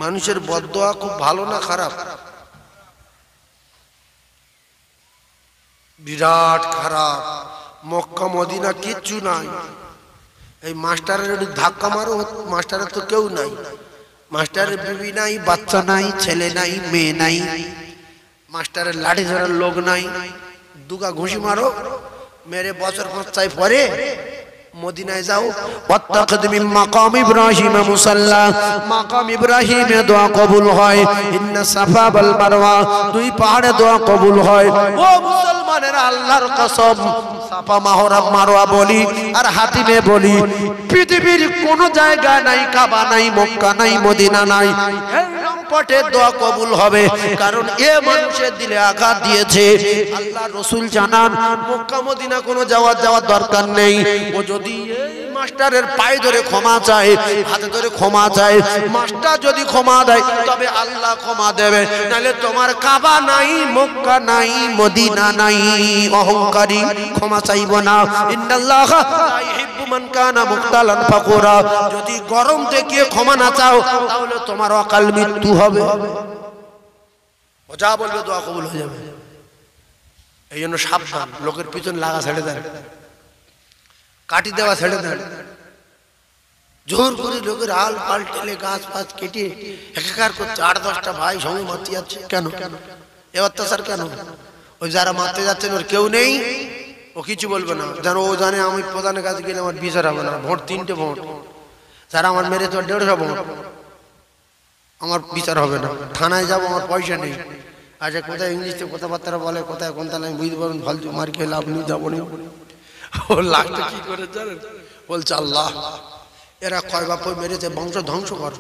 মানুষের বদদোয়া খুব ভালো না খারাপ? বিরাট খারাপ। মক্কা মদিনা কিচ্ছু নাই। এই মাস্টারের একটু ধাক্কা মারো, মাস্টারের তো কেউ নাই। মাস্টারের বিবি নাই, বাচ্চা নাই, ছেলে নাই, মেয়ে নাই। মাস্টারের লাঠি ধরার লোক নাই। দুগা ঘুষি মারো, মেরে বছর 5 পরে মদিনায় যাও। ওয়াত্তাখিদ মিন মাকাম ইব্রাহিম মুসাল্লা, মাকাম ইব্রাহিমে দোয়া কবুল হয়। ইন্না সাফা ওয়াল মারওয়া, দুই পাহাড়ে দোয়া কবুল হয়। ও মুসলমানেরা, আল্লাহর কসম, সাফা মারওয়া বলি আর হাতিমে বলি, পৃথিবীর কোন জায়গা নাই, কাবা নাই, মক্কা নাই, মদিনা নাই, পটে দোয়া কবুল হবে। কারণ এ মানুষের দিলে আঘাত দিয়েছে। আল্লাহ রসুল জানান, মক্কা মদিনা কোনো যাওয়ার দরকার নেই। ও যদি এই মাস্টারের পায়ে ধরে ক্ষমা চায়, হাতে ধরে ক্ষমা চায়, মাস্টার যদি ক্ষমা দেয় তবে আল্লাহ ক্ষমা দেবে। নাহলে তোমার কাবা নাই, মক্কা নাই, মদিনা নাই, অহংকারী ক্ষমা চাইব না। ইন্নাল্লাহা লা ইউহিব্বু মান কানা মুখতালান ফাকুরা। যদি গরম থেকে ক্ষমা না চাও তাহলে তোমার অকাল মৃত্যু হবে। যা বলবে দোয়া কবুল হয়ে যাবে। এই জন্য সাবধান, লোকের পিছনে লাগা ছেড়ে দেন, কাটি দেওয়া ছেড়ে দেন। জোর করে লোকের হাল পাল্টেলে গাছ ফাছ কেটে একাকার করছে। 8-10টা ভাই সঙ্গে মারতে যাচ্ছে। কেন এ অত্যাচার কেন? ওই যারা মারতে যাচ্ছেন ওর কেউ নেই, ও কিছু বলবে না। যেন ও জানে আমি প্রধানের কাছে গেলে আমার বিচার হবে না। ভোট 3টে ভোট, যারা আমার মেরে তো 150 ভোট, আমার বিচার হবে না। থানায় যাবো, আমার পয়সা নেই। আচ্ছা, কোথায় ইংলিশে কথাবার্তা বলে, কোথায় কোন তালে আমি বুঝতে পারবেন, ফালতু মার খেয়ে লাভ নিয়ে যাবো না। ও লাস্টে কি করে জানেন? বলছে আল্লাহ, এরা কয় বাপ মেরেছে, বংশ ধ্বংস কর।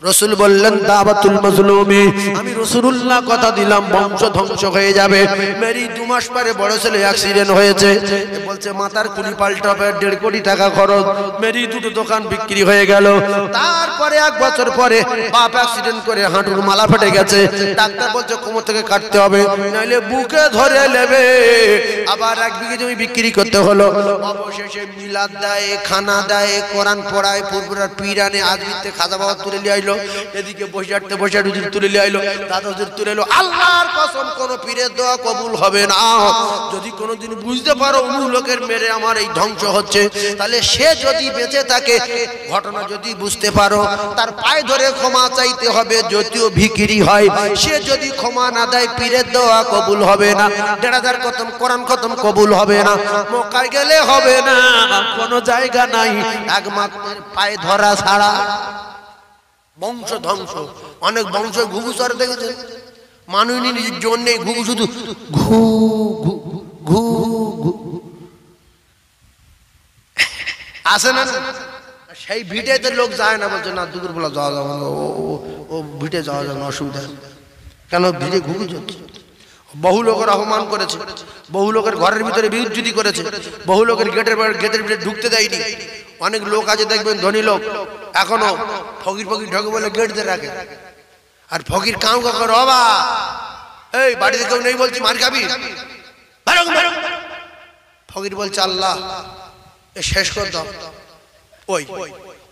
রসুল বললেন দাওয়াতুল মাজলুমি, আমি রাসূলুল্লাহ কথা দিলাম বংশ ধ্বংস হয়ে যাবে। মেরি 2 মাস পরে বড় ছেলে অ্যাক্সিডেন্ট হয়েছে, বলছে মাথার কুলি পাল্টাবে, 1.5 কোটি টাকা খরচ। মেরি 2টো দোকান বিক্রি হয়ে গেল। তারপরে 1 বছর পরে বাপ অ্যাক্সিডেন্ট করে হাঁটুর মালা ফেটে গেছে। ডাক্তার বলছে কোমর থেকে কাটতে হবে, নাইলে বুকে ধরে নেবে। আবার 1 বিঘে জমি বিক্রি করতে হলো। অবশেষে মিলাদ দেয়, খানা দেয়, কোরআন পড়ায়, পুরপুরার পীর আনে, আজমিতে খাজা বাবা তুলে নিয়ে আইলো, এদিকে বসে হুজুর তুলে নিয়ে আইলো, দাদা হুজুর তুলে এলো। আল্লাহর কসম, কোন পীরের দোয়া কবুল হবে না। যদি কোনোদিন বুঝতে পারো অমুক লোকের মেরে আমার এই ধ্বংস হচ্ছে, তাহলে সে যদি বেঁচে থাকে, ঘটনা যদি বুঝতে পারো, তার পায়ে ধরে ক্ষমা চাইতে হবে। যদিও ভিখিরি হয়, সে যদি ক্ষমা না দেয়, পীরের দোয়া কবুল হবে না। 1,500 খতম কোরআন খতম কবুল হবে না। মক্কায় গেলে হবে না, কোনো জায়গা নাই একমাত্র পায়ে ধরা ছাড়া। বংশ ধ্বংস। অনেক বংশ ঘুঘু চরে দেখেছেন, মানুষের জন্য ঘুঘু শুধু ঘু ঘু ঘু ঘু আসে না। সেই ভিটেতে লোক যায় না, বলছে না দুপুর বেলা যাওয়া যাবে না, ও ভিটে যাওয়া যাবে না, অসুবিধা। কেন? ভিটে ঘুঘু চলছে। বহু লোকের অপমান করেছে, বহু লোকের ঘরের ভিতরে বিউজ্জুতি করেছে, বহু লোকের গেটের ভিতরে ঢুকতে দেয়নি। অনেক লোক আছে দেখবেন, ধনী লোক, এখনো ফকির ঢোকে বলে গেট দিয়ে রাখে। আর ফকির কাউ করে, বাবা এই বাড়িতে কেউ নেই, বলছি মার খাবি, ফকির বলছে আল্লাহ এ শেষ করে দাও।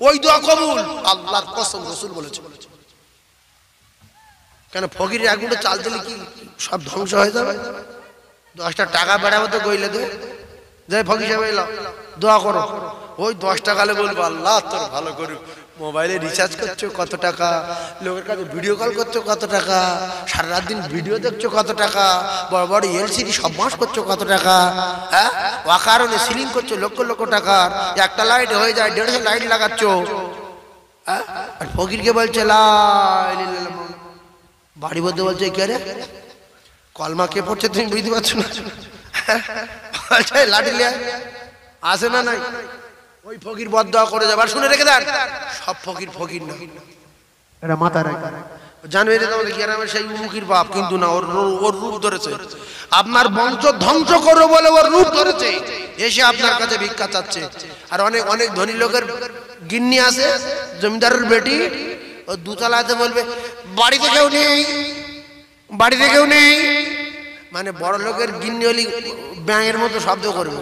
ওই দোয়া কবুল, আল্লাহর কসম, রাসূল বলেছে। কেন? ফকিরের 1 মুঠো চাল দিলে কি সব ধ্বংস হয়ে যাবে? 10টা টাকা বেড়াবো তো গইলে দে, যাই ফকির সাহেব এলো দোয়া করো। ওই 10 টাকা বলবো আল্লাহ তোর ভালো করুক। মোবাইলে রিচার্জ করছো কত টাকা, লোকের কাছে ভিডিও কল করছো কত টাকা, সারা রাত দিন ভিডিও দেখছো কত টাকা, বড় বড় এলসিডি সব মাস করছো কত টাকা, হ্যাঁ অকারণে সিলিং করছো লক্ষ লক্ষ টাকার। একটা লাইট হয়ে যায় 150 লাইট লাগাচ্ছ। আর ফকিরকে বলছে লা ইলাহা ইল্লাল্লাহ, বাড়ি বলতে বলছে কে রে কলমা কে পড়ছে তুমি বুঝতে পারছো না? লাঠি লিয়ে আসে না নাই, ওই ফকির বদদোয়া করে যাবে। আর শুনে রেখে দেন, সব ফকির না, এটা মাথা রাখা জানবে যে আমাদের গ্রামের সেই উমুকির বাপ, কিন্তু না, ওর রূপ ধরেছে। আপনার বংশ ধ্বংস করো বলে ওর রূপ ধরেছে, এসে আপনার কাছে ভিক্ষা চাচ্ছে। আর অনেক ধনী লোকের গিন্নি আছে, জমিদারের বেটি, ও 2 তলাতে বলবে বাড়িতে কেউ নেই, মানে বড় লোকের গিন্নি হলি ব্যাঙের মতো শব্দ করবে,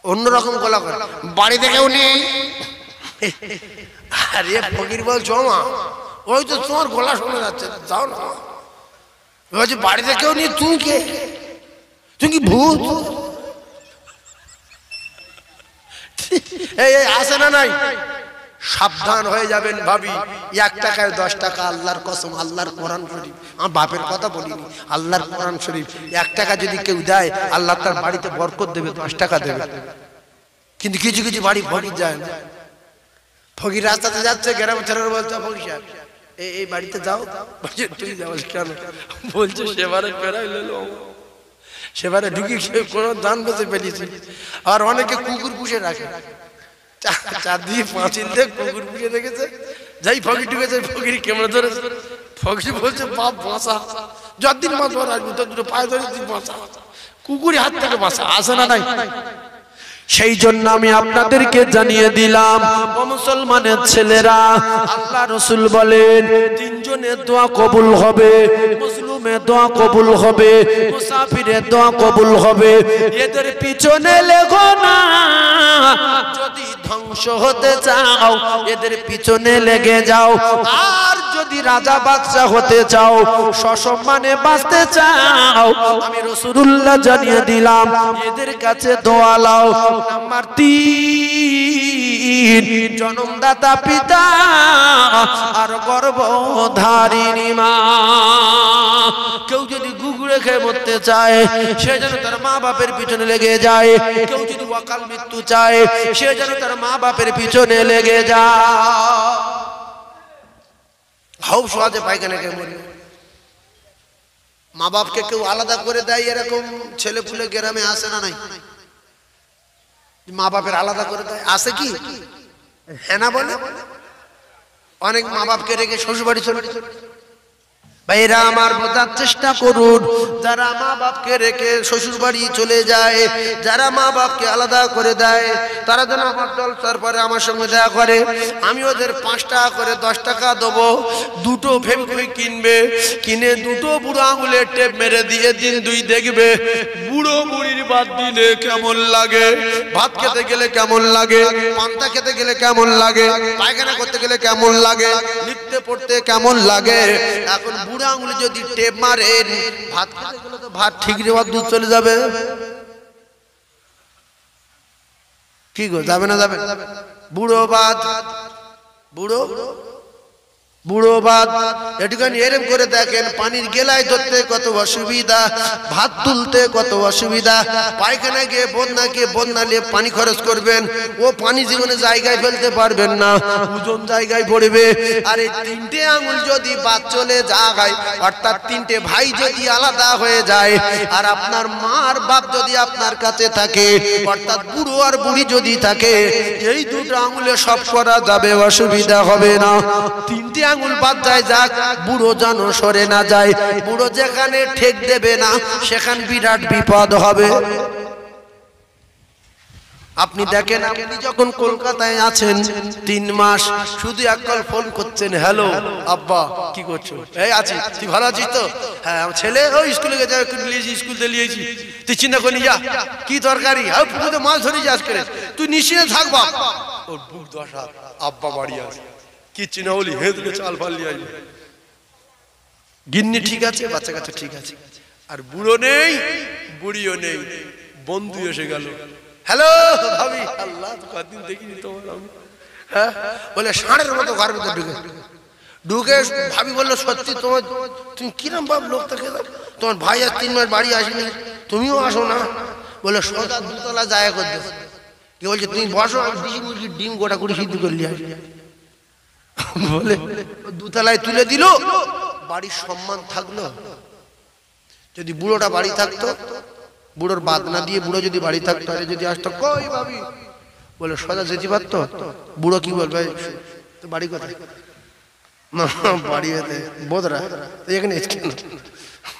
অন্যরকম গলা করে, বাড়িতে কেউ নেই। আরে ফকির বলছো মা, ওই তো তোমার গলা শোনা যাচ্ছে, যাও না। বলছি বাড়িতে কেউ নেই, তুমি কে? তুমি কি ভূত? এই আসে না নাই? সাবধান হয়ে যাবেন ভাবি। 1 টাকায় 10 টাকা, আল্লাহর কসম, আল্লাহর কোরআন শরীফ, আমার বাপের কথা বলিনি, আল্লাহর কোরআন শরীফ। 1 টাকা যদি কেউ দেয়, আল্লাহ তার বাড়িতে বরকত দেবে, 10 টাকা দেবে। কিন্তু কিছু কিছু বাড়ি ফকির যায় না। ফকির রাস্তাতে যাচ্ছে, গ্রামের ছেলেরা বলছে ফকির সাহেব এই বাড়িতে যাও। বলছে তুই যাও কেন? বলছে সেবারে পেরাই লেলো, সেবারে ঢুকি কোনো দান বেঁচে পেলিয়েছি। আর অনেকে কুকুর পুষে রাখে, 4 দিয়ে 5 দিয়ে কুকুর পুষে রেখেছে। যাই ফকির ঢুকেছে, ফকির কেমন ধরেছে, ফকির বলছে বাপ বাঁচা, যতদিন মাছ ধরা আসবি তোর দুটো পায়ে ধরে তুই বাঁচা, কুকুরি হাত থেকে বাঁচা। আসে না নাই? সেই জন্য আমি আপনাদেরকে জানিয়ে দিলাম, ও মুসলমানের ছেলেরা, আল্লাহ রাসূল বলেন 3 জনের দোয়া কবুল হবে, মুসলিমের দোয়া কবুল হবে, মুসাফিরের দোয়া কবুল হবে। এদের পিছনে লেগো না, যদি ধ্বংস হতে চাও এদের পিছনে লেগে যাও। আর যদি রাজা বাদশা হতে চাও, সসম্মানে বাঁচতে চাও, আমি রাসূলুল্লাহ জানিয়ে দিলাম, এদের কাছে দোয়া লাও। নাম্বার 3, জন্মদাতা পিতা আর গর্ভধারিণী মা। কেউ যদি গুগড়ে খেয়ে মরতে চায়, সে যেন তার মা বাপের পিছনে লেগে যায়। কেউ যদি অকাল মৃত্যু চায়, সে যেন তার মা বাপের পিছনে লেগে যায়। হাউ সহজে পায়খানা খেয়ে মরে, মা বাপকে কেউ আলাদা করে দেয়, এরকম ছেলে পুলে গ্রামে আসে না নাই? মা বাপের আলাদা করে দেয়, আসে কি? হ্যাঁ না বলে? অনেক মা বাপকে রেখে শ্বশুর বাড়ি চলে। ভাইরা আমার, বোঝার চেষ্টা করুন, যারা মা বাপকে রেখে শ্বশুর বাড়ি চলে যায়, যারা মা বাপকে আলাদা করে দেয়, তারা যেন আমার জলসার পরে আমার সঙ্গে দেখা করে। আমি ওদের 5 টাকা করে 10 টাকা দেবো, 2টো ফেভিকুইক কিনবে, কিনে 2টো বুড়ো আঙুলের টেপ মেরে দিয়ে দিন 2 দেখবে বুড়ো বুড়ির বাদ দিলে কেমন লাগে, ভাত খেতে গেলে কেমন লাগে, পান্তা খেতে গেলে কেমন লাগে, পায়খানা করতে গেলে কেমন লাগে, লিখতে পড়তে কেমন লাগে। এখন বুড়ো আঙুলে যদি টেপ মারেন, ভাত খেতে গেলে তো ভাত ঠিক রে, দুধ চলে যাবে। কি গো, যাবে না? যাবে। বুড়ো বাদ, বুড়ো বুড়ো বাদ, একটুখানি এরম করে দেখেন, পানির গেলায় ধরতে কত অসুবিধা, ভাত তুলতে কত অসুবিধা। পায়খানা গিয়ে বন্যা গিয়ে বন্যা নিয়ে পানি খরচ করবেন, ও পানি জীবনে জায়গায় ফেলতে পারবেন না, ওজন জায়গায় পড়বে। আর এই 3টে আঙুল যদি বাদ চলে যায়, অর্থাৎ 3টে ভাই যদি আলাদা হয়ে যায়, আর আপনার মা আর বাপ যদি আপনার কাছে থাকে, অর্থাৎ বুড়ো আর বুড়ি যদি থাকে, এই 2টো আঙুলে সব করা যাবে, অসুবিধা হবে না। 3টে আঙুল বাদ যায়, যাক, বুড়ো যেন সরে না যায়। বুড়ো যেখানে ঠেক দেবে না, সেখানে বিরাট বিপদ হবে। আপনি দেখেন, আপনি যখন কলকাতায় আছেন 3 মাস, শুধু এককাল ফোন করছেন, হ্যালো আব্বা কি করছো? এই আছি, তুই ভালো আছিস তো? হ্যাঁ, আমার ছেলে ওই স্কুলে গেছে, স্কুল থেকে নিয়েছি, তুই চিন্তা করি যা, কি তরকারি, হ্যাঁ পুকুরে মাছ ধরেছি আজকে, তুই নিশ্চিন্তে থাকবা। ওর বুক দশা, আব্বা বাড়ি আসে, কিচ্ছু না বলি হেঁদুলে চাল ফাল নিয়ে আসবে। গিন্নি ঠিক আছে, বাচ্চা কাচ্চা ঠিক আছে, আর বুড়ো নেই, বুড়িও নেই, বন্ধু এসে গেল, হ্যালো ভাবি, আল্লাহ কদিন দেখিনি তোমার আমি। হ্যাঁ বলে, ষাঁড়ের মতো ঘরের মধ্যে ঢুকে ভাবি বললো, সত্যি তোমার, তুমি কিরম ভাব লোকটাকে, তোমার ভাই আর 3 মাস বাড়ি আসেনি, তুমিও আসো না। বলে সোজা 2তলা জায়গা করতে, কি বলছে, তুমি বসো, দেশি মুরগির ডিম গোটা করে সিদ্ধ করলি আসি। বলে 2তলায় তুলে দিল, বাড়ির সম্মান থাকলো। যদি বুড়োটা বাড়ি থাকতো, বুড়োর বাদ না দিয়ে বুড়ো যদি বাড়ি থাকতো, আরে যদি আসতো, কই ভাবি, বলে সোজা যেতে পারতো। বুড়ো কি বলবে, তো বাড়ি কোথায়? না বাড়ি এতে বোধরা, এখানে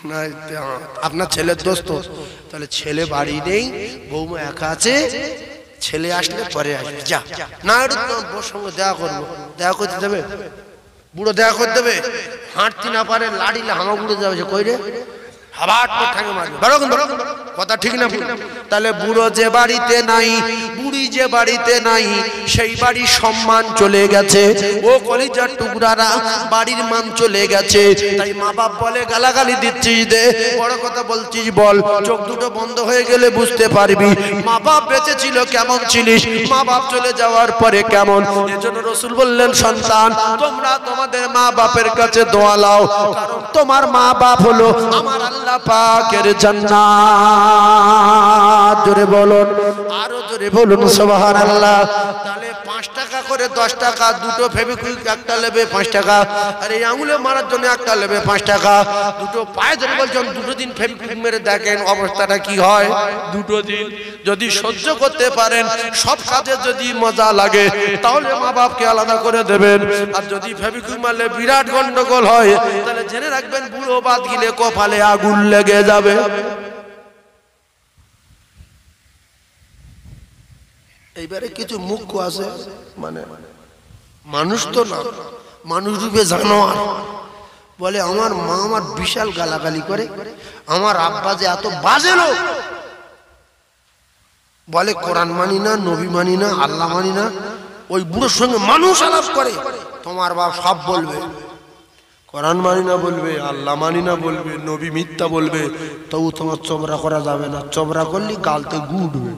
না, আপনার ছেলের দোস্ত, তাহলে ছেলে বাড়ি নেই, বৌমা একা আছে, ছেলে আসলে পরে আসবে, যা না, ওর সঙ্গে দেখা করবো, দেখা করতে দেবে? বুড়ো দেখা করতে দেবে? হাঁটতে না পারে, লাড়িলে হামা বুড়ো যাবে, কই রে, আবার ঠাঙ্গে মারবে, কথা ঠিক না? তাহলে বুড়ো যে বাড়িতে নাই, বুড়ি যে বাড়িতে নাই, সেই বাড়ির সম্মান চলে গেছে। ও কলিজার টুকরারা, বাড়ির মান চলে গেছে। তাই মা বাপ বলে গালাগালি দিচ্ছিস দে, বড় কথা বলছিস বল। চোখ দুটো বন্ধ হয়ে গেলে বুঝতে পারবি মা বাপ বেঁচে ছিল কেমন ছিলিস, মা বাপ চলে যাওয়ার পরে কেমন। এজন্য রাসূল বললেন, সন্তান তোমরা তোমাদের মা বাপের কাছে দোয়া লাও, কারণ তোমার মা বাপ হলো আমার আল্লাহ পাকের জান্নাত। জোরে বলুন, আরো জোরে বলুন সুবহানাল্লাহ। তাহলে 5 টাকা করে 10 টাকা, দুটো ফেভিকুইক একটা নেবে 5 টাকা, আর এই আঙুলে মারার জন্য একটা নেবে 5 টাকা। দুটো পায়ে ধরে বলছেন দুটো দিন ফেভিকুইক মেরে দেখেন অবস্থাটা কি হয়। দুটো দিন যদি সহ্য করতে পারেন, সব কাজে যদি মজা লাগে, তাহলে মা বাপকে আলাদা করে দেবেন। আর যদি ফেভিকুইক মারলে বিরাট গন্ডগোল হয়, তাহলে জেনে রাখবেন বুড়ো বাদ গিলে কপালে আগুন লেগে যাবে। এইবারে কিছু মুখ্য আছে, মানে মানুষ তো না, মানুষ রূপে জানোয়ার, বলে আমার মা আমার বিশাল গালাগালি করে, আমার আব্বা যে এত বাজে লোক, বলে কোরআন মানি না, নবী মানি না, আল্লাহ মানি না। ওই বুড়োর সঙ্গে মানুষ আলাপ করে, তোমার বাপ সব বলবে, কোরআন মানি না বলবে, আল্লাহ মানি না বলবে, নবী মিথ্যা বলবে, তবু তোমার চবরা করা যাবে না। চবরা করলে গালতে গুড়বে।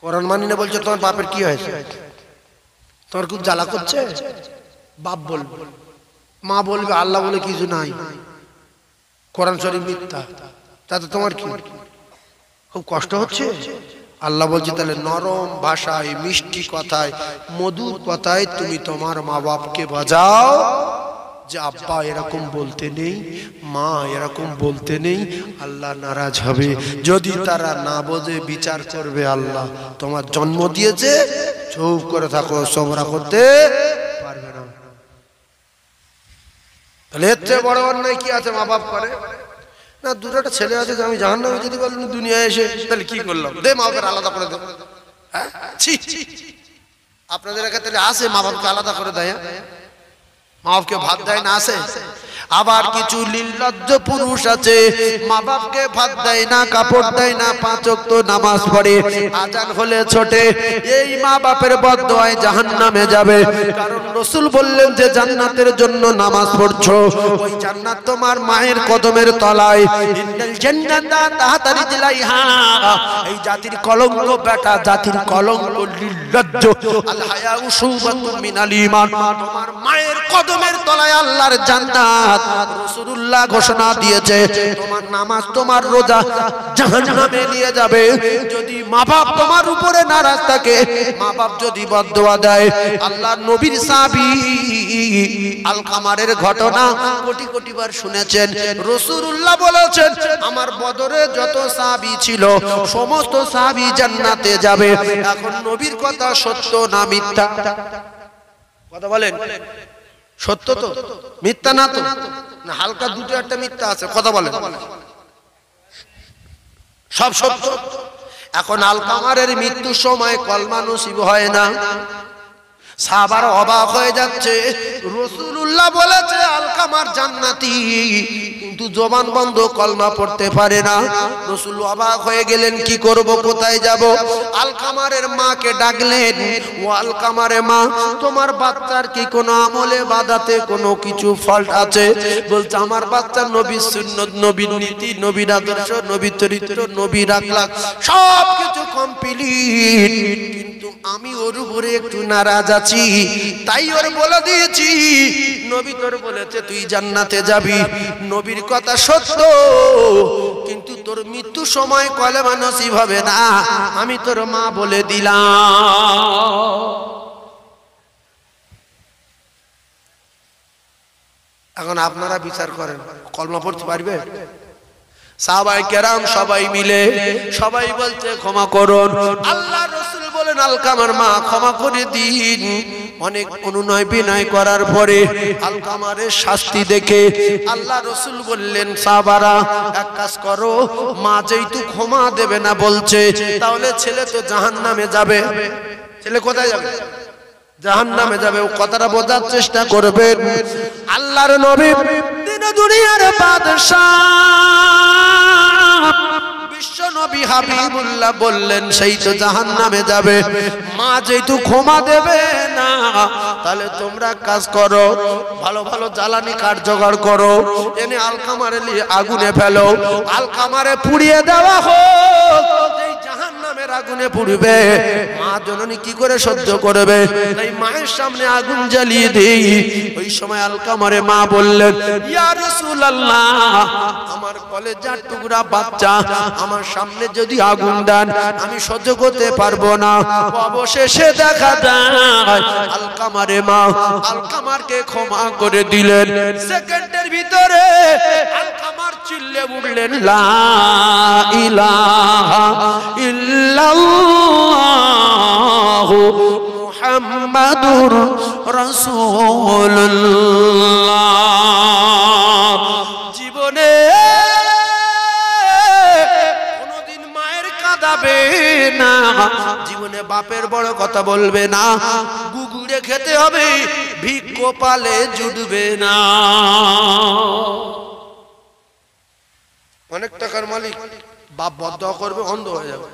কোরআন মানি না বলছে, তোমার বাপের কি হয়েছে, তোমার খুব জ্বালা করছে, বাপ বলবে, মা বলবে আল্লাহ বলে কিছু নাই, কোরআন শরীফ মিথ্যা, তাতে তোমার কি খুব কষ্ট হচ্ছে। আল্লাহ বলছে তাহলে নরম ভাষায়, মিষ্টি কথায়, মধুর কথায় তুমি তোমার মা বাপকে বাজাও যে আব্বা এরকম বলতে নেই, মা এরকম বলতে নেই, আল্লাহ নারাজ হবে। যদি তারা না বোঝে বিচার করবে আল্লাহ। তোমার জন্ম দিয়েছে, চুপ করে থাকো, সবরা করতে পারবে না। তাহলে এর চেয়ে বড় অন্যায় কি আছে মা বাপ করে না? দুটোটা ছেলে আছে যে আমি জাহান্নামে যদি বলেন দুনিয়ায় এসে, তাহলে কি করলাম? দে মা বাপের আলাদা করে দে। হ্যাঁ, আপনাদের ক্ষেত্রে আছে মা বাপকে আলাদা করে দেয়, মা বাপকে ভাত দেয় না, আছে। আবার কিছু নির্লজ্জ পুরুষ আছে, মা বাপকে ভাত দেয় না, কাপড় দেয় না, 5 ওয়াক্ত নামাজ পড়ে, আজান হলে ছোটে। এই মা বাপের বদদোয়ায় জাহান্নামে যাবে। কারণ রাসূল বললেন যে জান্নাতের জন্য নামাজ পড়ছো, ওই জান্নাত তোমার মায়ের কদমের তলায়। ইন্নাল জান্নাতা তাহতা রিজলাইহা। এই জাতির কলঙ্ক বেটা, জাতির কলঙ্ক নির্লজ্জ। আল হায়াউ শুবাতুম মিনাল ঈমান। তোমার মায়ের কদমের তলায় আল্লাহর জান্নাত। রাসূলুল্লাহ ঘোষণা দিয়েছে, তোমার নামাজ, তোমার রোজা জাহান্নামে নিয়ে যাবে। যদি মা বাপ তোমার উপরে নারাজ থাকে, মা বাপ যদি বদদোয়া দেয়। আল্লাহর নবীর সাহাবী আলকামারের ঘটনা কোটি কোটি বার শুনেছেন। রাসূলুল্লাহ বলেছেন, আমার বদরে যত সাহাবী ছিল, সমস্ত সাহাবী জান্নাতে যাবে। এখন নবীর কথা সত্য না মিথ্যা? কথা বলেন, সত্য তো, মিথ্যা না তো? না হালকা দুটো একটা মিথ্যা আছে? কথা বলেন, সব সত্য। এখন আলকামারের মৃত্যুর সময় কলমা নসিব হয় না, সাহাবারা অবাক হয়ে যাচ্ছে। রাসূলুল্লাহ বলেছে আলকামার জান্নাতি, কিন্তু জবান বন্ধ, কলমা পড়তে পারে না। রাসূল অবাক হয়ে গেলেন, কি করব, কোথায় যাব? আলকামারের মাকে ডাকলেন, ও আলকামারে মা, তোমার বাচ্চার কি কোনো আমলে বাদাতে কোনো কিছু ফল্ট আছে? বলছে আমার বাচ্চার নবীর সুন্নাত, নবীর নীতি, নবীর আদর্শ, নবীর চরিত্র, নবীর আখলাক সব কিছু কমপ্লিট, কিন্তু আমি ওর উপরে একটু নারাজ আছি। তাই ওর বলে দিয়েছি, নবী তোর বলেছে তুই জান্নাতে যাবি, নবীর কথা সত্য, কিন্তু তোর মৃত্যু সময় কলেমা নসিব হবে না, আমি তোর মা বলে দিলাম। এখন আপনারা বিচার করেন, কলমা পড়তে পারবে? সাহাবায়ে কেরাম সবাই মিলে সবাই বলছে ক্ষমা করুন। আল্লাহ রাসূল বলেন আলকামার মা ক্ষমা করে দিন। অনেক অনুনয় বিনয় করার পরে আলকামারের শাস্তি দেখে আল্লাহ রাসূল বললেন, সাহাবারা এক কাজ করো, মা যেহেতু ক্ষমা দেবে না বলছে, তাহলে ছেলে তো জাহান্নামে যাবে। ছেলে কোথায় যাবে? জাহান্নামে যাবে। ও কথাটা বোঝার চেষ্টা করবেন। আল্লাহর নবী দিন দুনিয়ার বাদশা বিশ্ব নবী হাবিবুল্লাহ বললেন সেই তো জাহান্নামে যাবে, মা যেহেতু ক্ষমা দেবে না, তাহলে তোমরা কাজ করো, ভালো ভালো জ্বালানি কাঠ জোগাড় করো, এনে আলকামারে নিয়ে আগুনে ফেলো, আলকামারে পুড়িয়ে দেওয়া হোক। এই জাহান্নামের আগুনে পুড়বে, মা জননী কি করে সহ্য করবে? তাই মায়ের সামনে আগুন জ্বালিয়ে দেই। ওই সময় আলকামারে মা বললেন, ইয়া রাসূলুল্লাহ, আমার কলেজার টুকরা বাচ্চা আমার সামনে যদি আগুন দেন আমি সহ্য করতে পারবো না। অবশেষে দেখা যায় আলকামারে মা আলকামারকে ক্ষমা করে দিলেন। সেকেন্ডের ভিতরে আলকামার চিল্লে উঠলেন, লা ইলাহা ইল্লাল্লাহু মুহাম্মাদুর রাসূলুল্লাহ। জীবনে কোনদিন মায়ের কাঁদাবে না, জীবনে বাপের বড় কথা বলবে না, গুগুড়ে খেতে হবে, ভিক্ষ পালে জুটবে না। অনেক টাকার মালিক, বাপ বদদোয়া করবে, অন্ধ হয়ে যাবে।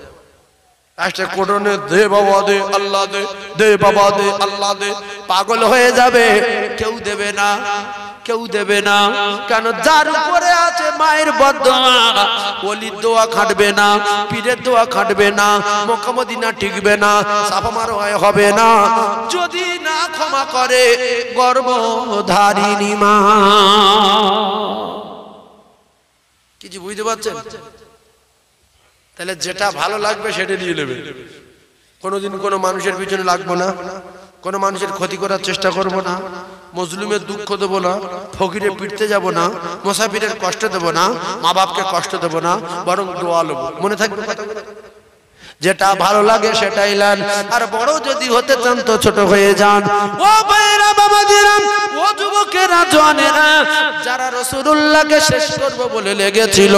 কোটনে দে বাবা দে, আল্লাহ দে, দে বাবা দে, আল্লাহ দে, পাগল হয়ে যাবে, কেউ দেবে না, কেউ দেবে না। কেন? যার উপরে আছে মায়ের বদদোয়া, ওলির দোয়া খাটবে না, পীরের দোয়া খাটবে না, মক্কা মদিনা টিকবে না, সাফা মারওয়া হবে না, যদি না ক্ষমা করে গর্ভধারিণী মা। কিছু বুঝতে পারছেন? তাহলে যেটা ভালো লাগবে সেটা নিয়ে নেবে। কোনোদিন কোনো মানুষের পিছনে লাগবো না, কোনো মানুষের ক্ষতি করার চেষ্টা করব না, মজলুমের দুঃখ দেবো না, ফকিরে পিটতে যাব না, মুসাফিরের কষ্ট দেব না, মা বাপকে কষ্ট দেব না, বরং দোয়া নেব। মনে থাকবে কথাগুলো? যেটা ভালো লাগে সেটাই লান। আর বড় যদি হতে চান তো ছোট হয়ে যান। ও ভাইরা বাবাজিরা, ও যুবকেরা, জওয়ানেরা, যারা রাসূলুল্লাহকে শেষ করব বলে লেগেছিল,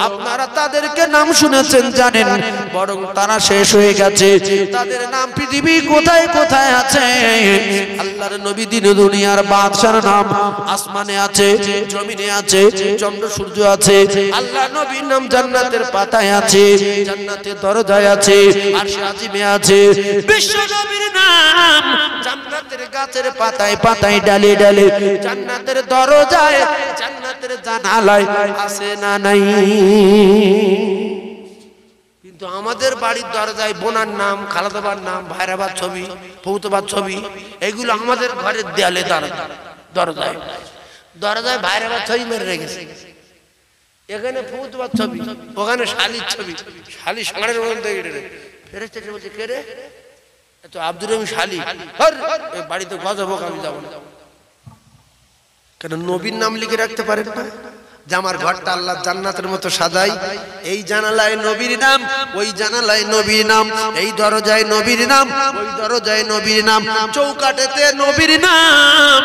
আপনারা তাদেরকে নাম শুনেছেন জানেন, বরং তারা শেষ হয়ে গেছে। তাদের নাম পৃথিবী কোথায় কোথায় আছে। আল্লাহর নবী দিন দুনিয়ার বাদশার নাম আসমানে আছে, জমিনে আছে, চন্দ্র সূর্য আছে। আল্লাহর নবীর নাম জান্নাতের পাতায় আছে, জান্নাতের দরজায় আছে, আরশে আজিমে আছে। বিশ্ব নবীর নাম জান্নাতের গাছের পাতায় পাতায়, ডালে ডালে, জান্নাতের দরজায়, জান্নাতের জানালায় আছে না নাই? কিন্তু আমাদের বাড়ির দরজায় বোনার নাম, খালাদাবার নাম, ভাইরাবার ছবি, ফৌতবার ছবি, এগুলো আমাদের ঘরের দেয়ালে দরজায় দরজায় ভাইরাবার ছবি মেরে রেখেছে। এখানে ফৌতবার ছবি, ওখানে শালির ছবি, শালি সাঁড়ের মধ্যে ফেরেশতা বলছে, কে রে? তো আব্দুর রহিম শালি, বাড়িতে গজব হোক, আমি যাবো না। কেন? নবীর নাম লিখে রাখতে পারেন না? যে আমার ঘরটা আল্লাহ জান্নাতের মতো সাজাই, এই জানালায় নবীর নাম, ওই জানালায় নবীর নাম, এই দরজায় নবীর নাম, ওই দরজায় নবীর নাম, চৌকাঠেতে নবীর নাম।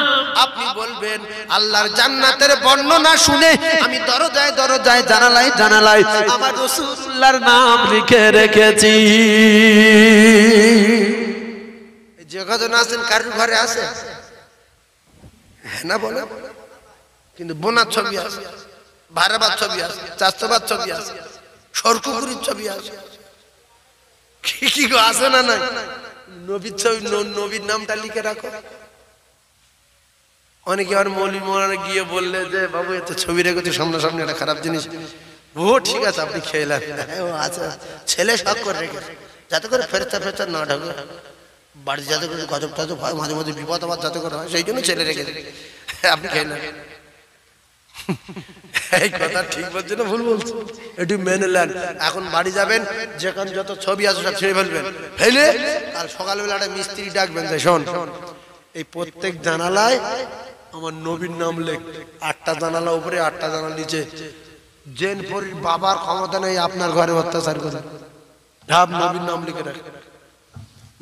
আপনি বলবেন আল্লাহর জান্নাতের বর্ণনা শুনে আমি দরজায় দরজায়, জানালায় জানালায় আমার রাসূলুল্লাহর নাম লিখে রেখেছি। যে কজন আছেন কারুর ঘরে আছে? হ্যাঁ না বলে? কিন্তু বোনার ছবি আছে, ভাইরাবার ছবি আছে, চাচাবার ছবি আছে, সরকুকুরির ছবি আছে, কি গো আছে না নাই? নবীর ছবি, নবীর নামটা লিখে রাখো। অনেকে আর মৌলভী মৌলানা গিয়ে বললে যে বাবু এত ছবি রেখেছে সামনাসামনি, একটা খারাপ জিনিস। ও ঠিক আছে, আপনি খেলেন, আচ্ছা, ছেলে শখ করে রেখেছে যাতে করে ফেরস্তা ফেরস্তা না ঢাকে, বাড়ি যাতে করে গজব টজব হয়, মাঝে মাঝে বিপদ আবার যাতে করে হয়, সেই জন্য ছেলে রেখেছে। আপনি খেলেন, এই কথা ঠিক বলছে না ভুল বলছে? একটু মেনে নেন। এখন বাড়ি যাবেন, যেখানে যত ছবি আছে সব ছেড়ে ফেলবেন, ফেলে আর সকালবেলা একটা মিস্ত্রি ডাকবেন, যে শোন, এই প্রত্যেক জানালায় আমার নবীর নাম লেখ, 8টা জানালা উপরে, 8টা জানালা নিচে। জেনপুরীর বাবার ক্ষমতা নেই আপনার ঘরে অত্যাচার করে, ঢাব নবীর নাম লিখে রাখ।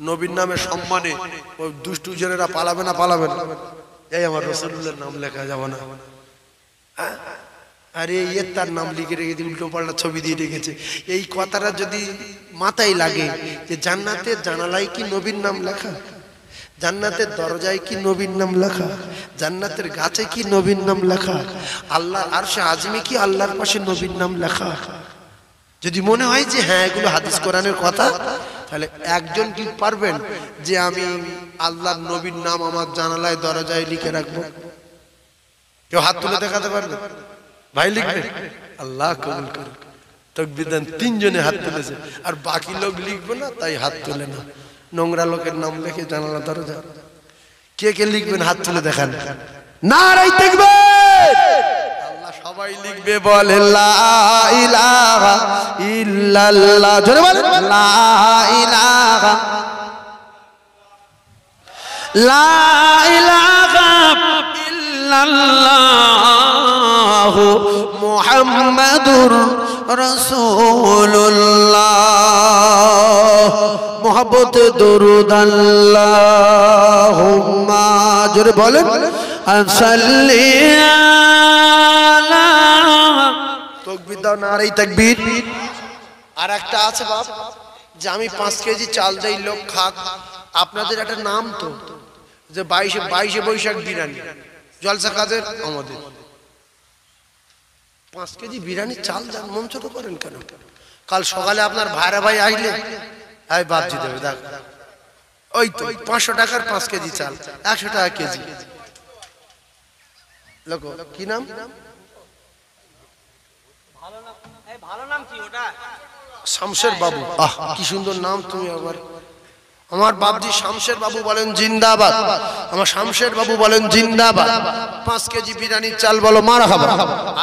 নবীর নামের সম্মানে ওই দুষ্টু জনেরা পালাবে না, পালাবে না। এই আমার রাসূলুল্লাহর নাম লেখা যাবে না। আরে এর তার নাম লিখে রেখেছে, উল্টো পাল্টা ছবি দিয়ে রেখেছে। এই কথাটা যদি মাথায় লাগে যে জান্নাতের জানালায় কি নবীর নাম লেখা, জান্নাতের দরজায় কি নবীর নাম লেখা, জান্নাতের গাছে কি নবীর নাম লেখা, আল্লাহর আরশে আজিমে কি আল্লাহর পাশে নবীর নাম লেখা। যদি মনে হয় যে হ্যাঁ এগুলো হাদিস কোরআনের কথা, তাহলে একজন কি পারবেন যে আমি আল্লাহর নবীর নাম আমার জানালায় দরজায় লিখে রাখবো? কেউ হাত তুলে দেখাতে পারবে? ভাই লিখবে? আল্লাহ কবুল করুক। তাকবীর দেন। 3 জনে হাত তুলেছে, আর বাকি লোক লিখবে না তাই হাত তুলে না। নোংরা লোকের নাম লিখে জানালা দরজা। কে কে লিখবেন হাত তুলে দেখান। নারায়ে তাকবীর। আল্লাহ সবাই লিখবে, বলে লা ইলাহা ইল্লাল্লাহ। জোরে বলেন লা ইলাহা লা ইলাহা ইল্লাল্লাহ মুহাম্মাদুর রাসূলুল্লাহ। মোহাম্মদ দরুদ আল্লাহুম্মা। জোরে বলেন সাল্লি আলা। তাকবীর দাও, নারায়ে তাকবীর। আর একটা আছে বাপ, যে আমি 5 কেজি চাল দেই, লোক খাক। আপনাদের একটা নাম তো, যে 22 বৈশাখ বিরিয়ানি জলসা কাদের আমাদের। 5 কেজি বিরিয়ানি চাল দেন, মন ছোট করেন কেন? কাল সকালে আপনার ভাইরা ভাই আইলে আই বাপজি দেবে, দেখ ওই তো 500 টাকার 5 কেজি চাল, 100 টাকা কেজি। লোক কি নাম? ভালো নাম কি ওটা? শামশের বাবু। আহ কি সুন্দর নাম। তুমি আবার আমার বাপজি শামশের বাবু বলেন জিন্দাবাদ। আমার শামশের বাবু বলেন জিন্দাবাদ। 5 কেজি বিরিয়ানির চাল বলো মারহাবা।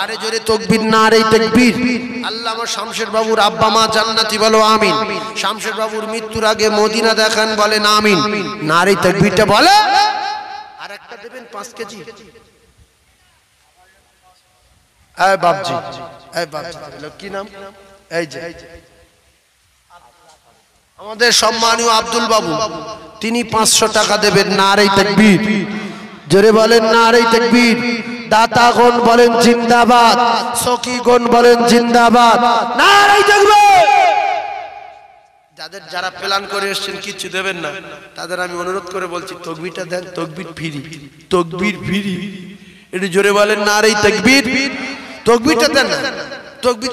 আরে জোরে তাকবীর, নারে তাকবীর। আল্লাহ আমার শামশের বাবুর আব্বা মা জান্নাতি বলো আমিন। শামশের বাবুর মৃত্যুর আগে মদিনা দেখান, বলেন আমিন। নারে তাকবীরটা বলে। আর একটা দেবেন 5 কেজি। এই বাপজি, এই বাপজি কি নাম? এই যে আমাদের সম্মানীয় আব্দুল বাবু, তিনি 500 টাকা দেবেন। নারে তাকবীর। জোরে বলেন নারে তাকবীর। দাতাগণ বলেন জিন্দাবাদ, সখীগণ বলেন জিন্দাবাদ। নারে তাকবীর। যারা প্ল্যান করে এসেছেন কিচ্ছু দেবেন না, তাদের আমি অনুরোধ করে বলছি তাকবীরটা দেন। তাকবীর ফ্রি, তাকবীর ফ্রি। একটু জোরে বলেন নারে তাকবীর। তাকবীরটা দেন না। তাকবীর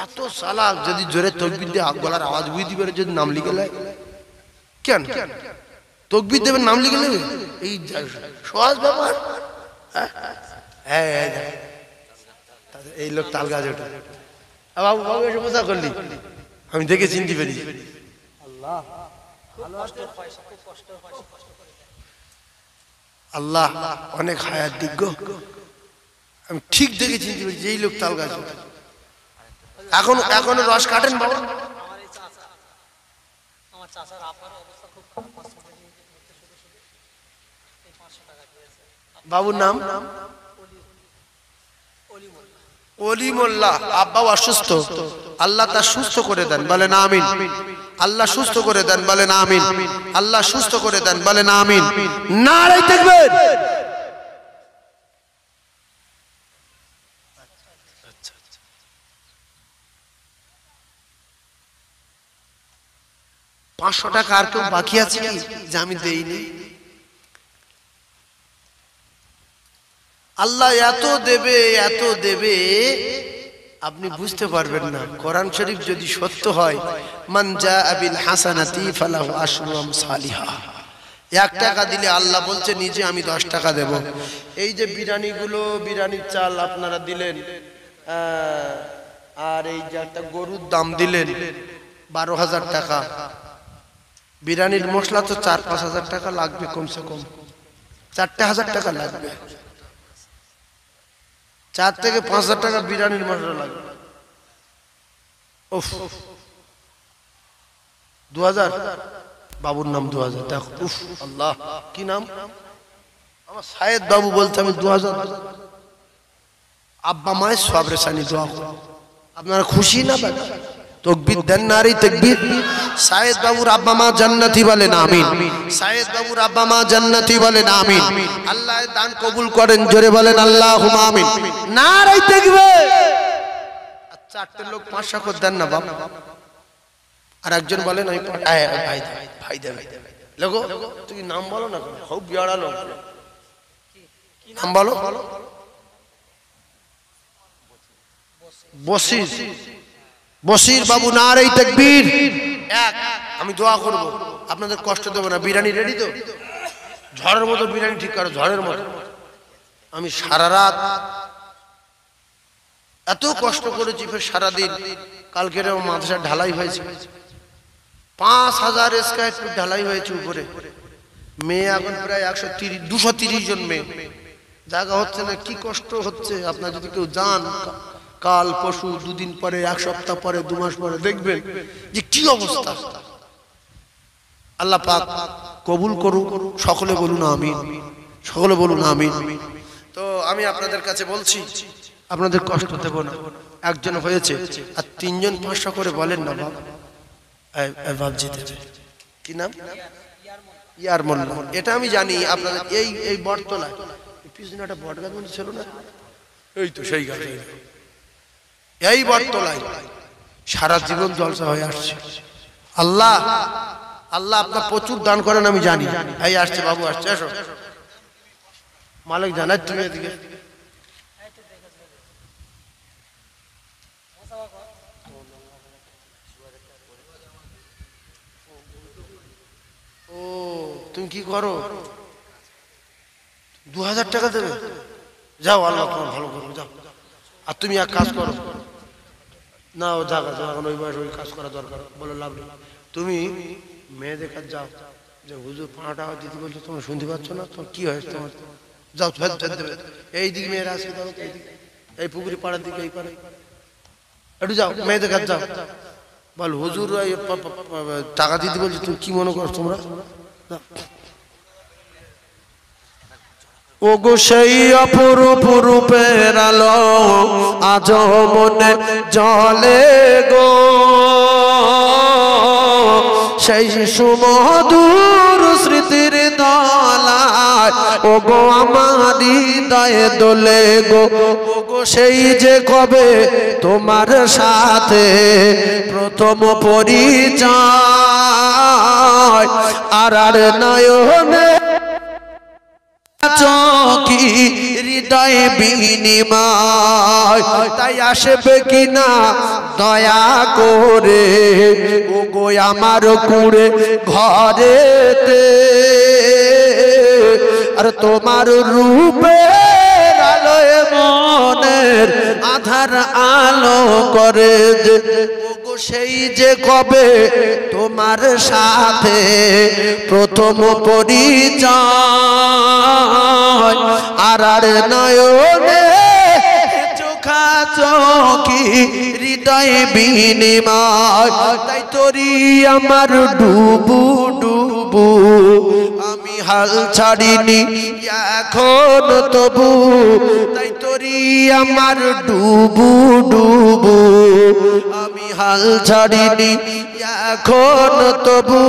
এত সালাম, যদি জোরে তাকবীর দিয়ে গলার আওয়াজ বুঝে দিবে, যদি নাম লিখে লাই কেন? তাকবীর দেবেন, নাম লিখে নেবে, এই সহজ ব্যাপার। এই লোক তাল গাছ ওঠে। বাবু বাবু এসে মজা করলি, আমি দেখে চিনতে পারি। আল্লাহ অনেক হায়াত দিগ্য, আমি ঠিক দেখে চিনতে পারি যে এই লোক তাল গাছ। এখনো রস কাটেন বাবা? বাবুর নাম অলি মোল্লা। আব্বাও অসুস্থ, আল্লাহ তার সুস্থ করে দেন, বলেন আমিন। আল্লাহ সুস্থ করে দেন, বলেন আমিন। আল্লাহ সুস্থ করে দেন, বলেন আমিন। নারে তাকবীর। 500 টাকা আর কেউ বাকি আছে কি যে আমি দেইনি? আল্লাহ এত দেবে, এত দেবে, আপনি বুঝতে পারবেন না। কোরআন শরীফ যদি সত্য হয়, মান জাআ বিল হাসানাতি ফালাহু আশরু আমসালিহা। 1 টাকা দিলে আল্লাহ বলছে নিজে আমি 10 টাকা দেব। এই যে বিরিয়ানিগুলো, বিরিয়ানির চাল আপনারা দিলেন, আর এই যে একটা গরুর দাম দিলেন 12,000 টাকা। বিরিয়ানির মশলা তো 4-5 হাজার টাকা লাগবে, কমসে কম 4,000 টাকা লাগবে। 4 থেকে 5 হাজার টাকা বিরিয়ানির মশলা লাগবে। উফ, 2000। বাবুর নাম 2000। দেখো, উফ আল্লাহ, কি নাম? আমার সায়েদ বাবু বলতে আমি 2000। আব্বা মায়ের সব রেশানি দোয়া করো। আপনারা খুশি না? তাকবীর দেন, নারে তাকবীর। সায়েদ বাবুর আব্বা মা জান্নাতি, বলেন আমিন। সায়েদ বাবুর আব্বা মা জান্নাতি, বলেন আমিন। আল্লাহ দান কবুল করেন, জোরে বলেন আল্লাহুম্মা আমিন। নারে তাকবীর। আচ্ছা, 8টে লোক 500 করে দেন না বাবা। আর একজন বলেন আমি ভাই ভাই দে লোগো, তুমি নাম বলো না, খুব বিয়াড়া লোক। নাম বলো। বসির। বসির বাবু নারে তাকবীর। এক, আমি দোয়া করব, আপনাদের কষ্ট দেব না। বিরিয়ানি রেডি তো? ঝড়ের মতো বিরিয়ানি ঠিক করো, ঝড়ের মতো। আমি সারা রাত এত কষ্ট করেছি, ফের সারাদিন। কালকের মাদ্রাসা ঢালাই হয়েছে, 5000 স্কয়ার ফিট ঢালাই হয়েছে উপরে। মেয়ে এখন প্রায় 230 জন মেয়ে, জায়গা হচ্ছে না। কি কষ্ট হচ্ছে, আপনার যদি কেউ যান কাল পরশু, দুদিন পরে, এক সপ্তাহ পরে, 2 মাস পরে দেখবেন যে কি অবস্থা। আল্লাহ পাক কবুল করুন, সকলে বলুন আমিন, সকলে বলুন আমিন। তো আমি আপনাদের কাছে বলছি, আপনাদের কষ্ট দেব না। একজন হয়েছে আর 3 জন 500 করে বলেন না বাবা। বাপ জিতে কি নাম? ইয়ার মোল্লা। এটা আমি জানি আপনাদের এই বটতলায় পিছনে একটা বট গাছ ছিল না, এই তো সেই গাছ। এই বটতলায় সারা জীবন জলসা হয়ে আসছে। আল্লাহ আল্লাহ আপনার প্রচুর দান করেন, আমি জানি। এই আসছে বাবু, আসছে, আসো মালিক জানাই তুমি এদিকে। ও তুমি কি করো? 2000 টাকা দেবে? যাও, আল্লাহ তোমার ভালো করবে, যাও। আর তুমি এক কাজ করো না, ও জায়গা এখন ওই বয়স ওই কাজ করা দরকার, বলে লাভ নেই। তুমি মেয়েদের কাছে যাও, যে হুজুর 5 টাকা দিতে বলছো, তোমরা শুনতে পাচ্ছ না? তোমার কি হয়েছে? তোমার যাও, ফের দেবে। এই দিকে মেয়েরা আসে, এই পুকুরি পাড়ার দিকে, এই পাড়ে একটু যাও, মেয়েদের কাছে যাও, বল হুজুর টাকা দিতে বলছি, তুমি কি মনে করো তোমরা? ও গো সেই অপরূপ রূপের আলো আজ মনে জ্বলে গো, সেই সুমধুর স্মৃতির দলায় ও গো আমার হৃদয়ে দোলে গো। ও গো সেই যে কবে তোমার সাথে প্রথম পরিচয়, আর নয়নে চোখি হৃদয় বিনিময়, তাই আসবে কিনা দয়া করে ও গো আমার কুড়ে ঘরেতে, আর তোমার রূপের আলোয় মনের আধার আলো করে যে। সেই যে কবে তোমার সাথে প্রথম পরিচয়, আর নয়নে চোখা চোখি হৃদয় বিনিময়, তাই তোরি আমার ডুবু ডুবু আমি হাল ছাড়িনি এখন তবু, তাই তোরি আমার ডুবু ডুবু আমি হাল ছাড়িনি এখন তবু।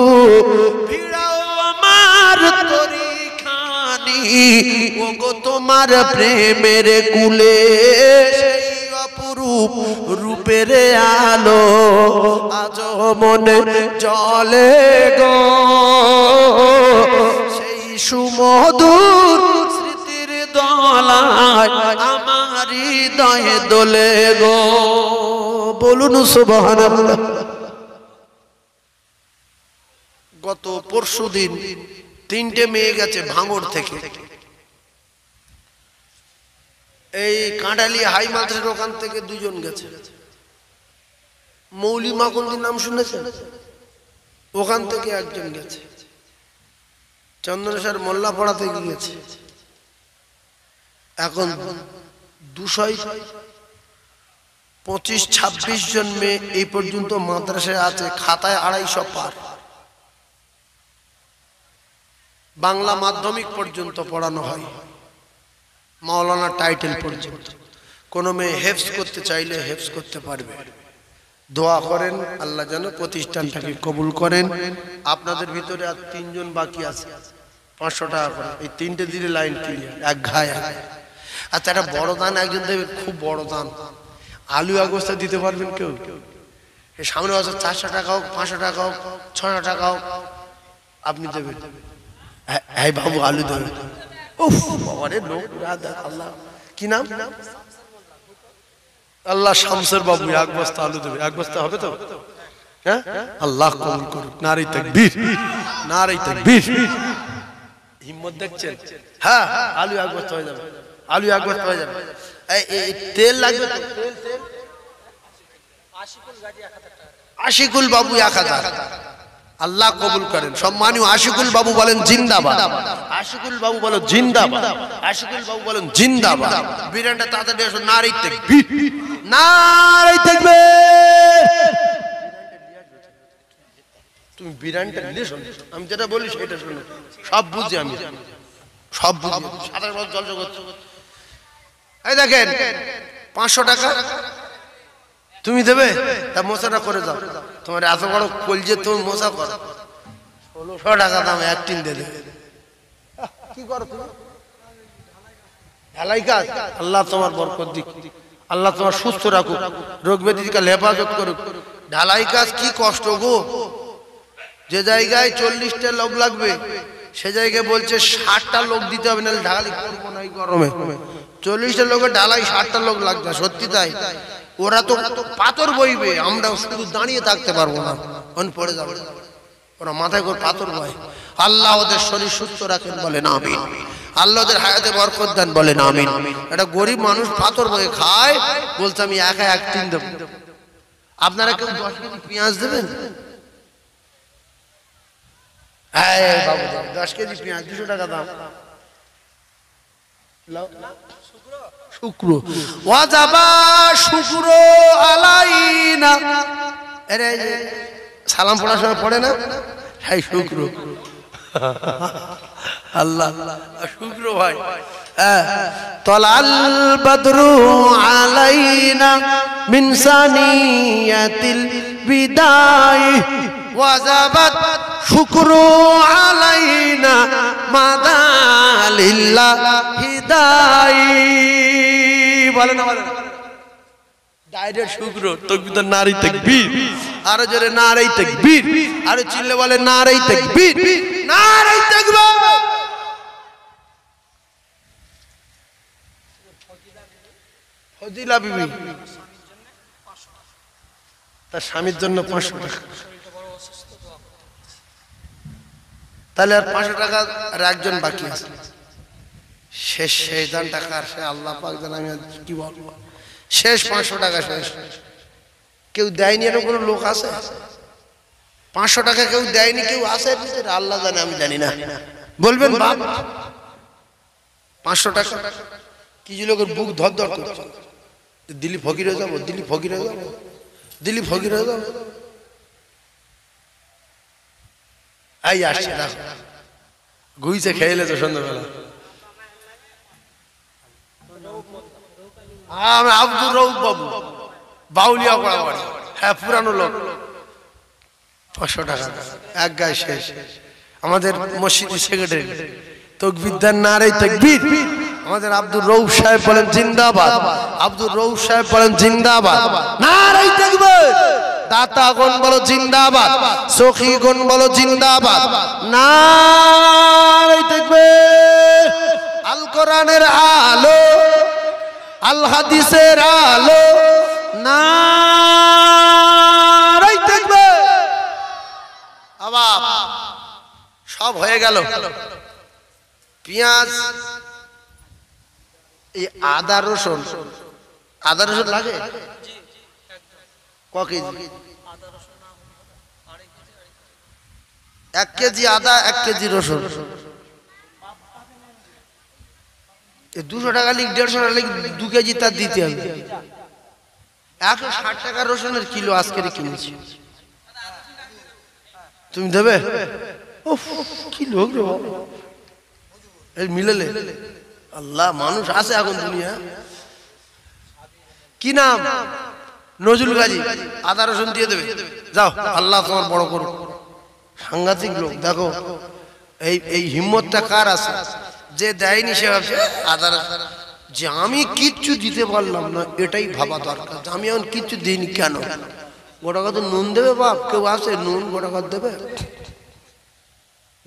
ভিড়াও আমার তরি খানি ও গো তোমার প্রেমের কুলে, সেই অপরূপ রূপের আলো আজ মনে জ্বলে গো, সেই সুমধুর স্মৃতির দলায় আমার হৃদয়ে দোলে গো। বলুন সুবহানাল্লাহ। গত পরশুদিন 3টে মেয়ে গেছে ভাঙড় থেকে, এই কাঁঠালি হাই মাদ্রাসার ওখান থেকে 2 জন গেছে। মৌলি মাকুন্দির নাম শুনেছেন? ওখান থেকে 1 জন গেছে। চন্দনেশ্বর মোল্লাপাড়া থেকে গেছে। এখন 225-26 জন মেয়ে এই পর্যন্ত মাদ্রাসায় আছে, খাতায় 250 পার। বাংলা মাধ্যমিক পর্যন্ত পড়ানো হয়, মাওলানা টাইটেল পর্যন্ত। কোনো মেয়ে হেফজ করতে চাইলে হেফজ করতে পারবে। দোয়া করেন আল্লাহ যেন প্রতিষ্ঠানটাকে কবুল করেন। আপনাদের ভিতরে আর 3 জন বাকি আছে, 500 টাকা করে। এই 3টে দিলে লাইন ক্লিয়ার, এক ঘায়। আচ্ছা, একটা বড় দান একজন দেবে, খুব বড় দান। আলু আগস্তা দিতে পারবেন কেউ? এই সামনে বছর 400 টাকা হোক, 500 টাকা হোক, 600 টাকা হোক, আপনি দেবেন। হ্যাঁ বাবু, আলু দেবেন। উফ বাবারে, লোক আল্লাহ। কি নাম? আল্লাহ শামসের বাবু এক বস্তা আলু দেবে, এক বস্তা হবে তো? হ্যাঁ, আল্লাহ কবুল করুক। নারী তাকবীর, নারী তাকবীর। হিম্মত দেখছেন? হ্যাঁ, আলু এক বস্তা হয়ে যাবে, আলু এক বস্তা হয়ে যাবে। এই তেল লাগবে তো? তেল আশিকুল বাবু 1000। আল্লাহ কবুল করেন। সম্মানীয় আশিকুল বাবু বলেন জিন্দাবাদ, আশিকুল বাবু বলো জিন্দাবাদ, আশিকুল বাবু বলেন জিন্দাবাদ। বিরানটা তাড়াতাড়ি এসো। নারী তাকবীর, নারী তাকবীর। তুমি বিরানটা নিয়ে শোনো, আমি যেটা বলি সেটা শোনো। সব বুঝি আমি, সব বুঝি। সাধারণ মানুষ জলসা করছে। এই দেখেন 500 টাকা তুমি দেবে, তা মোসাটা করে দাও। তোমার এত বড় কলজে, তুমি মোসা করো। 1600 টাকা দাম এক টিন দিয়ে দেবে। কি করো তুমি? ঢালাই কাজ। আল্লাহ তোমার বরকত দিক, আল্লাহ তোমার সুস্থ রাখুক, রোগ ব্যাধি থেকে হেফাজত করুক। ঢালাই কাজ কি কষ্ট গো। যে জায়গায় 40টা লোক লাগবে সে জায়গায় বলছে 60টা লোক দিতে হবে, নাহলে ঢালাই করবো না এই গরমে। 40টা লোকের ঢালাই 60টা লোক লাগবে। সত্যি তাই। ওরা তো পাথর বইবে, আমরা শুধু দাঁড়িয়ে থাকতে পারবো না, পড়ে যাবে। ওরা মাথায় করে পাথর বয়। আল্লাহ ওদের শরীর সুস্থ রাখেন, বলেন আমিন। আল্লাহ ওদের হায়াতে বরকত দেন, বলেন আমিন। একটা গরিব মানুষ পাথর বয়ে খায়, বলছে আমি একা এক টিন দেব। আপনারা কেউ 10 কেজি পেঁয়াজ দেবেন? হ্যাঁ বাবু, 10 কেজি পেঁয়াজ 200 টাকা দাম। শুক্র ওয়াজাবা শুক্র আলাইনা। আরে সালাম পড়ার সময় পড়ে না? হ্যাঁ শুক্র। আল্লাহ শুক্র ভাই। তলাল বদরু আলাইনা মিন সানিয়াতিল বিদায় ওয়াজাবাত শুক্রু আলাইনা মাদালিল্লাহি দাই। বলেন না, বলেন ডাইরেক্ট শুক্র। তাকবীর, নারী তাকবীর। আরো জোরে নারী তাকবীর। আরো চিল্লে বলে নারী তাকবীর, নারী তাকবীর। ফজিলা বিবি তার স্বামীর জন্য 500 টাকা। তাহলে আর 500 টাকা আর একজন বাকি আছে। শেষ দান টাকা আর সে আল্লাহ পাক জানে আমি কি বলবো। শেষ 500 টাকা শেষ। কেউ দেয়নি এরকম কোনো লোক আছে? 500 টাকা কেউ দেয়নি, কেউ আছে? আল্লাহ জানে, আমি জানি না। বলবেন বাপ 500 টাকা। কিছু লোকের বুক ধর ধর করছে, দিল্লি ফকির হয়ে যাবো, দিল্লি ফকির হয়ে যাবো, দিল্লি ফকির হয়ে যাবো। এই আসছে দেখো, ঘুইছে খেয়েলে তো সন্ধ্যাবেলা। আব্দুর রউফ বাবু, বাউলিয়া পড়া বাড়ি। হ্যাঁ, পুরানো লোক। 500 টাকা এক গায়ে শেষ। আমাদের মসজিদের সেক্রেটারি তাকবীর দেন, নারে তাকবীর। আমাদের আব্দুর রউফ সাহেব বলেন জিন্দাবাদ, আব্দুর রউফ সাহেব বলেন জিন্দাবাদ, নারে তাকবীর। দাতাগণ বলো জিন্দাবাদ, সখীগণ বলো জিন্দাবাদ, নারে তাকবীর। আল কোরআনের আলো, আল হাদিসের আলো, নারে তাকবীর। আবার সব হয়ে গেল। পেঁয়াজ, এই আদা রসুন, আদা রসুন লাগে ক কেজি? 1 কেজি আদা, 1 কেজি রসুন। 200 টাকা লিখ, 150 টাকা লিখ, 2 কেজি তার দিতে হবে। 160 টাকা রসুনের কিলো আজকের কিনেছি। তুমি দেবে? কি লোক রে বাবা, এই মিলেলে। আল্লাহ, মানুষ আছে এখন দুনিয়া। কি নাম? নজরুল গাজী। আদা রসুন দিয়ে দেবে, যাও, আল্লাহ তোমার বড় করুক। সাংঘাতিক লোক। দেখো এই হিম্মতটা কার আছে? যে দেয়নি সে ভাবছে আদা রসুন, যে আমি কিচ্ছু দিতে পারলাম না, এটাই ভাবা দরকার। আমি এখন কিচ্ছু দিইনি কেন? গোটা কত নুন দেবে বাপ? কেউ আছে নুন গোটা কত দেবে?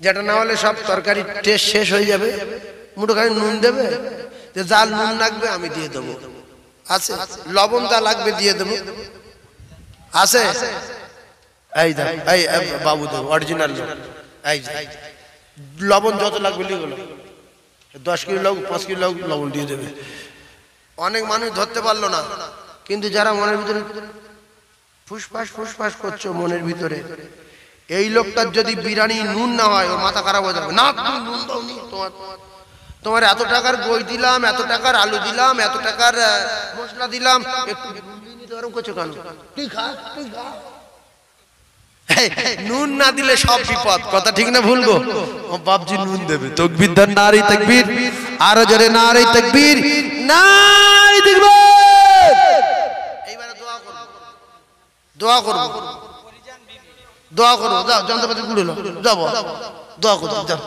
যেটা না হলে সব তরকারি টেস্ট শেষ হয়ে যাবে। মুঠোখানি নুন দেবে, যে যার নুন লাগবে আমি দিয়ে দেবো। আছে লবণ দা লাগবে দিয়ে দেবো আছে এই দেখ এই বাবু দেব অরিজিনাল এই লবণ যত লাগবে লিখলো 10 কিলো লোক 5 কিলো লোক লবণ দিয়ে দেবে অনেক মানুষ ধরতে পারলো না কিন্তু যারা মনের ভিতরে ফুসফাস করছো মনের ভিতরে এই লোকটার যদি বিরিয়ানি নুন না হয় ওর মাথা খারাপ হয়ে যাবে না তুমি নুন দাওনি তোমার এত টাকার গই দিলাম এত টাকার আলু দিলাম এত টাকার মশলা দিলাম একটু নুন দিইনি তো এরকম করছো কেন তুই খা নুন না দিলে সব বিপদ কথা ঠিক না ভুলবো ও বাপজি নুন দেবে তাকবীর দান নারী তাকবীর আরো জোরে নারী তাকবীর নারী তাকবীর এইবারে দোয়া করব দোয়া করব যাও যন্ত্রপাতি গুলো যাও দোয়া করব যাও